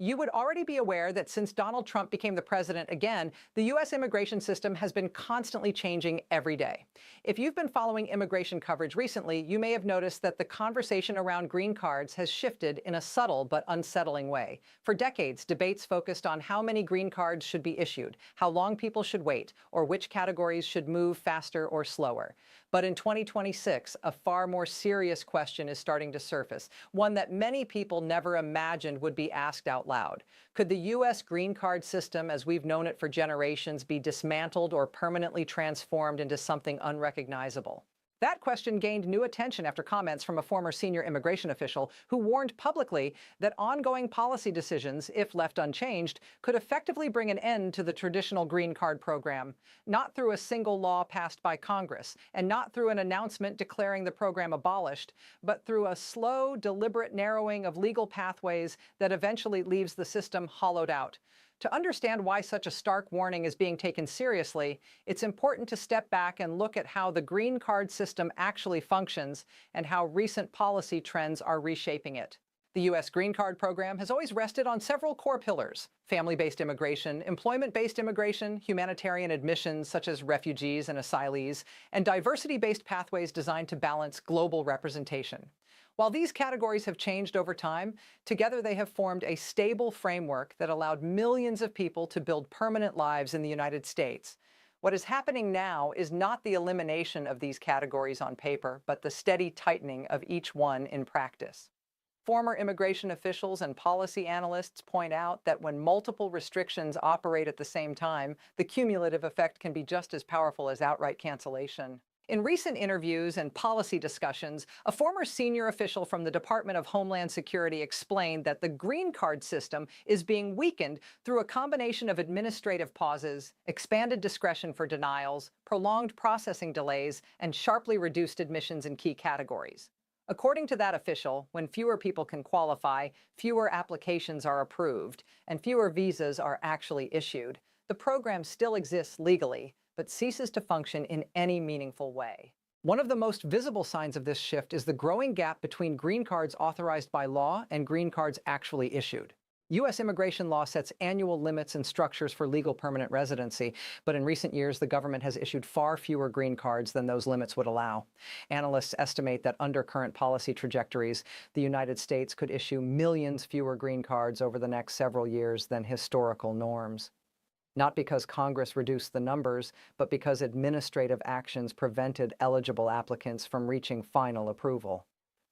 You would already be aware that since Donald Trump became the president again, the U.S. immigration system has been constantly changing every day. If you've been following immigration coverage recently, you may have noticed that the conversation around green cards has shifted in a subtle but unsettling way. For decades, debates focused on how many green cards should be issued, how long people should wait, or which categories should move faster or slower. But in 2026, a far more serious question is starting to surface, one that many people never imagined would be asked out loud. Could the U.S. green card system, as we've known it for generations, be dismantled or permanently transformed into something unrecognizable? That question gained new attention after comments from a former senior immigration official who warned publicly that ongoing policy decisions, if left unchanged, could effectively bring an end to the traditional green card program, not through a single law passed by Congress, and not through an announcement declaring the program abolished, but through a slow, deliberate narrowing of legal pathways that eventually leaves the system hollowed out. To understand why such a stark warning is being taken seriously, it's important to step back and look at how the green card system actually functions and how recent policy trends are reshaping it. The U.S. green card program has always rested on several core pillars: family-based immigration, employment-based immigration, humanitarian admissions such as refugees and asylees, and diversity-based pathways designed to balance global representation. While these categories have changed over time, together they have formed a stable framework that allowed millions of people to build permanent lives in the United States. What is happening now is not the elimination of these categories on paper, but the steady tightening of each one in practice. Former immigration officials and policy analysts point out that when multiple restrictions operate at the same time, the cumulative effect can be just as powerful as outright cancellation. In recent interviews and policy discussions, a former senior official from the Department of Homeland Security explained that the green card system is being weakened through a combination of administrative pauses, expanded discretion for denials, prolonged processing delays, and sharply reduced admissions in key categories. According to that official, when fewer people can qualify, fewer applications are approved, and fewer visas are actually issued. The program still exists legally, but ceases to function in any meaningful way. One of the most visible signs of this shift is the growing gap between green cards authorized by law and green cards actually issued. U.S. immigration law sets annual limits and structures for legal permanent residency, but in recent years, the government has issued far fewer green cards than those limits would allow. Analysts estimate that under current policy trajectories, the United States could issue millions fewer green cards over the next several years than historical norms. Not because Congress reduced the numbers, but because administrative actions prevented eligible applicants from reaching final approval.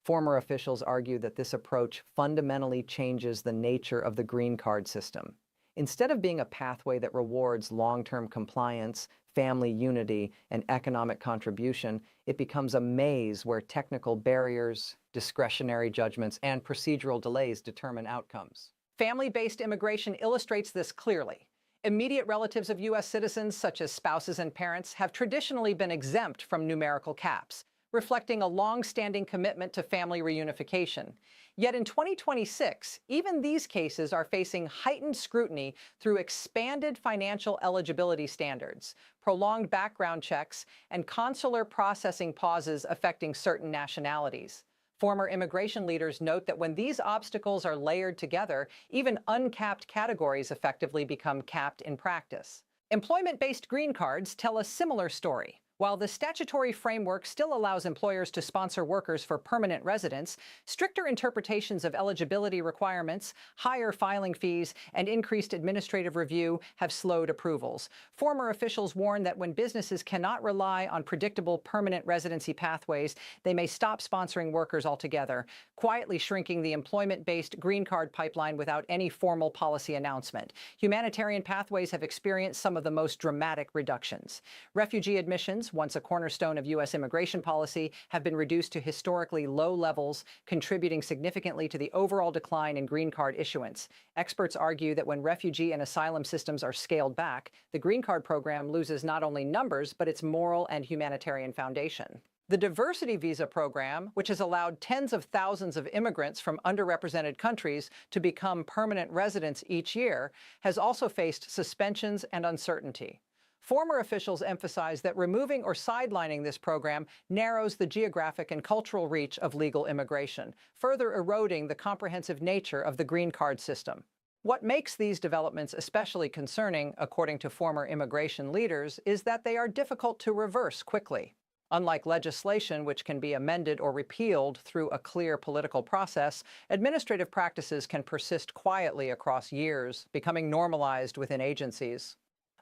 Former officials argue that this approach fundamentally changes the nature of the green card system. Instead of being a pathway that rewards long-term compliance, family unity, and economic contribution, it becomes a maze where technical barriers, discretionary judgments, and procedural delays determine outcomes. Family-based immigration illustrates this clearly. Immediate relatives of U.S. citizens, such as spouses and parents, have traditionally been exempt from numerical caps, reflecting a long-standing commitment to family reunification. Yet in 2026, even these cases are facing heightened scrutiny through expanded financial eligibility standards, prolonged background checks, and consular processing pauses affecting certain nationalities. Former immigration leaders note that when these obstacles are layered together, even uncapped categories effectively become capped in practice. Employment-based green cards tell a similar story. While the statutory framework still allows employers to sponsor workers for permanent residence, stricter interpretations of eligibility requirements, higher filing fees, and increased administrative review have slowed approvals. Former officials warn that when businesses cannot rely on predictable permanent residency pathways, they may stop sponsoring workers altogether, quietly shrinking the employment-based green card pipeline without any formal policy announcement. Humanitarian pathways have experienced some of the most dramatic reductions. Refugee admissions, once a cornerstone of U.S. immigration policy, have been reduced to historically low levels, contributing significantly to the overall decline in green card issuance. Experts argue that when refugee and asylum systems are scaled back, the green card program loses not only numbers, but its moral and humanitarian foundation. The diversity visa program, which has allowed tens of thousands of immigrants from underrepresented countries to become permanent residents each year, has also faced suspensions and uncertainty. Former officials emphasize that removing or sidelining this program narrows the geographic and cultural reach of legal immigration, further eroding the comprehensive nature of the green card system. What makes these developments especially concerning, according to former immigration leaders, is that they are difficult to reverse quickly. Unlike legislation, which can be amended or repealed through a clear political process, administrative practices can persist quietly across years, becoming normalized within agencies.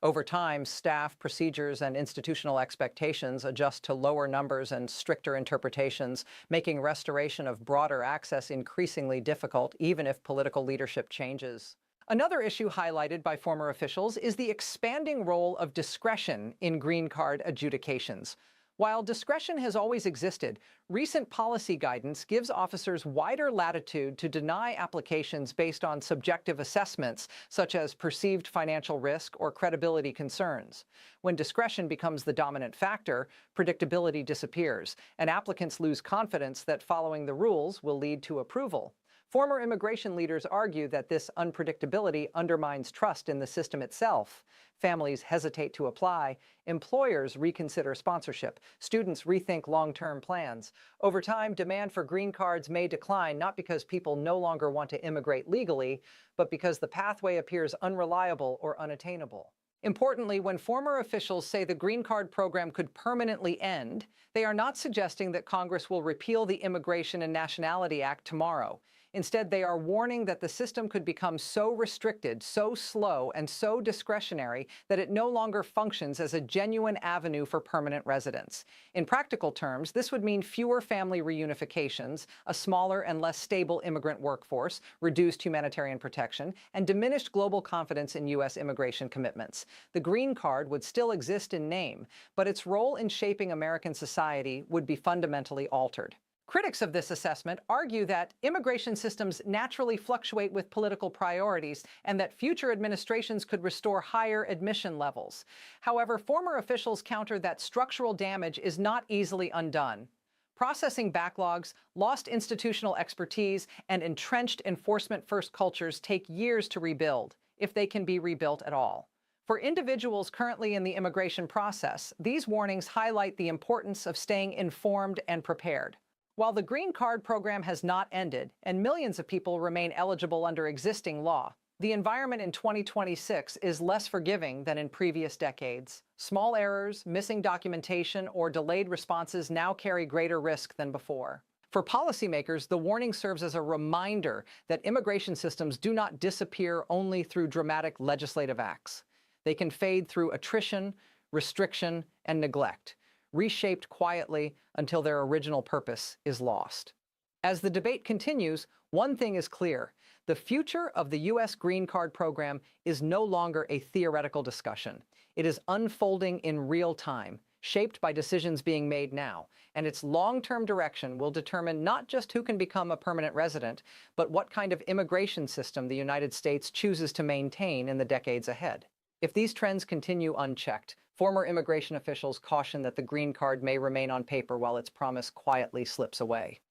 Over time, staff, procedures, and institutional expectations adjust to lower numbers and stricter interpretations, making restoration of broader access increasingly difficult, even if political leadership changes. Another issue highlighted by former officials is the expanding role of discretion in green card adjudications. While discretion has always existed, recent policy guidance gives officers wider latitude to deny applications based on subjective assessments, such as perceived financial risk or credibility concerns. When discretion becomes the dominant factor, predictability disappears, and applicants lose confidence that following the rules will lead to approval. Former immigration leaders argue that this unpredictability undermines trust in the system itself. Families hesitate to apply, employers reconsider sponsorship, students rethink long-term plans. Over time, demand for green cards may decline not because people no longer want to immigrate legally, but because the pathway appears unreliable or unattainable. Importantly, when former officials say the green card program could permanently end, they are not suggesting that Congress will repeal the Immigration and Nationality Act tomorrow. Instead, they are warning that the system could become so restricted, so slow, and so discretionary that it no longer functions as a genuine avenue for permanent residence. In practical terms, this would mean fewer family reunifications, a smaller and less stable immigrant workforce, reduced humanitarian protection, and diminished global confidence in U.S. immigration commitments. The green card would still exist in name, but its role in shaping American society would be fundamentally altered. Critics of this assessment argue that immigration systems naturally fluctuate with political priorities and that future administrations could restore higher admission levels. However, former officials counter that structural damage is not easily undone. Processing backlogs, lost institutional expertise, and entrenched enforcement-first cultures take years to rebuild, if they can be rebuilt at all. For individuals currently in the immigration process, these warnings highlight the importance of staying informed and prepared. While the green card program has not ended and millions of people remain eligible under existing law, the environment in 2026 is less forgiving than in previous decades. Small errors, missing documentation, or delayed responses now carry greater risk than before. For policymakers, the warning serves as a reminder that immigration systems do not disappear only through dramatic legislative acts. They can fade through attrition, restriction, and neglect, reshaped quietly until their original purpose is lost. As the debate continues, one thing is clear: the future of the U.S. green card program is no longer a theoretical discussion. It is unfolding in real time, shaped by decisions being made now, and its long-term direction will determine not just who can become a permanent resident, but what kind of immigration system the United States chooses to maintain in the decades ahead. If these trends continue unchecked, former immigration officials caution that the green card may remain on paper while its promise quietly slips away.